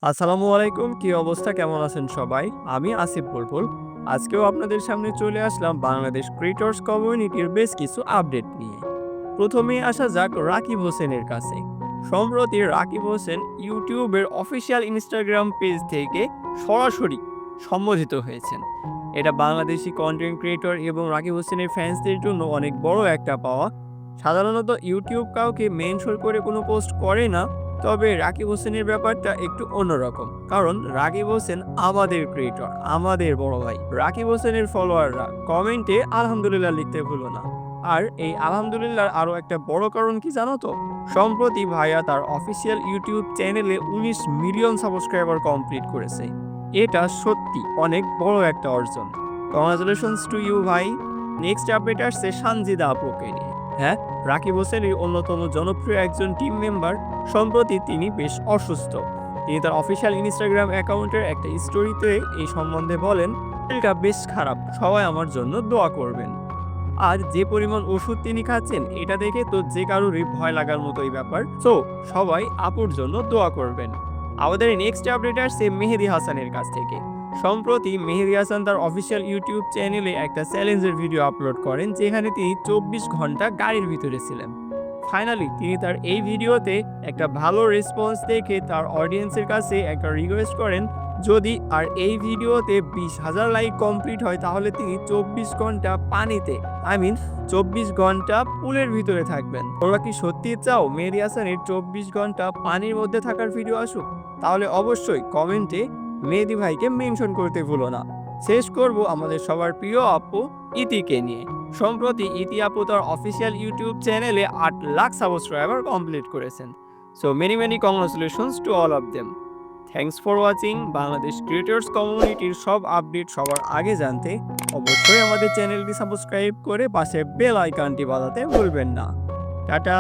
আসসালামু আলাইকুম। কি অবস্থা? কেমন আছেন সবাই? আমি আসিফ বুলবুল। আজকেও আপনাদের সামনে চলে আসলাম বাংলাদেশ ক্রিয়েটরস কমিউনিটির বেশ কিছু আপডেট নিয়ে। প্রথমেই আসা যাক রাকিব হোসেনের কাছে। সম্প্রতি রাকিব হোসেন ইউটিউবের অফিসিয়াল ইনস্টাগ্রাম পেজ থেকে সরাসরি সম্বোধিত হয়েছেন। এটা বাংলাদেশি কন্টেন্ট ক্রিয়েটর এবং রাকিব হোসেনের ফ্যান্সদের জন্য অনেক বড় একটা পাওয়া। সাধারণত ইউটিউব কাউকে মেনশন করে কোনো পোস্ট করে না, তবে রাকিব হোসেনের ব্যাপারটা একটু অন্যরকম। কারণ রাকিব হোসেন আমাদের ক্রিয়েটর, আমাদের বড় ভাই। রাকিব হোসেনের ফলোয়াররা কমেন্টে আলহামদুলিল্লাহ লিখতে ভুলো না। আর এই আলহামদুলিল্লাহর আরো একটা বড় কারণ কি জানো তো? সম্প্রতি ভাইয়া তার অফিসিয়াল ইউটিউব চ্যানেলে ১৯ মিলিয়ন সাবস্ক্রাইবার কমপ্লিট করেছে। এটা সত্যি অনেক বড় একটা অর্জন। কংগ্রাচুলেশনস টু ইউ ভাই। নেক্সট আপডেট আসছে সানজিদা আপুকে নিয়ে। হ্যাঁ, রাকিব হোসেনের অন্যতম জনপ্রিয় একজন টিম মেম্বার। সম্প্রতি তিনি বেশ অসুস্থ। তিনি তার অফিসিয়াল ইনস্টাগ্রাম অ্যাকাউন্টের একটা স্টোরিতে এই সম্বন্ধে বলেন, শরীরটা বেশ খারাপ, সবাই আমার জন্য দোয়া করবেন। আর যে পরিমাণ ওষুধ তিনি খাচ্ছেন এটা দেখে তো যে কারোরই ভয় লাগার মতোই ব্যাপার। সো সবাই আপুর জন্য দোয়া করবেন। আমাদের নেক্সট আপডেট আসছে মেহেদী হাসানের কাছ থেকে। সম্প্রতি মেহেদী হাসান তার অফিসিয়াল ইউটিউব চ্যানেলে একটা চ্যালেঞ্জের ভিডিও আপলোড করেন, যেখানে তিনি ২৪ ঘন্টা গাড়ির ভিতরে ছিলেন। ফাইনালি তিনি তার এই ভিডিওতে একটা ভালো রেসপন্স দেখে তার অডিয়েন্সের কাছে একটা রিকোয়েস্ট করেন, যদি আর এই ভিডিওতে ২০,০০০ লাইক কমপ্লিট হয় তাহলে তিনি ২৪ ঘন্টা পানিতে, আই মিন ২৪ ঘন্টা পুলের ভিতরে থাকবেন। তোমরা কি সত্যি চাও মেহেদী হাসানের ২৪ ঘন্টা পানির মধ্যে থাকার ভিডিও আসুক? তাহলে অবশ্যই কমেন্টে মেহেদী ভাইকে মেনশন করতে ভুলো না। শেষ করব আমাদের সবার প্রিয় আপু ইতিকে নিয়ে। সম্প্রতি ইতি আপু তার অফিসিয়াল ইউটিউব চ্যানেলে ৮,০০,০০০ সাবস্ক্রাইবার কমপ্লিট করেছেন। So many congratulations to all of them. Thanks for watching. Bangladesh creators কমিউনিটির সব আপডেট সবার আগে জানতে অবশ্যই আমাদের চ্যানেলটি সাবস্ক্রাইব করে পাশে বেল আইকনটি বাজাতে ভুলবেন না। টাটা।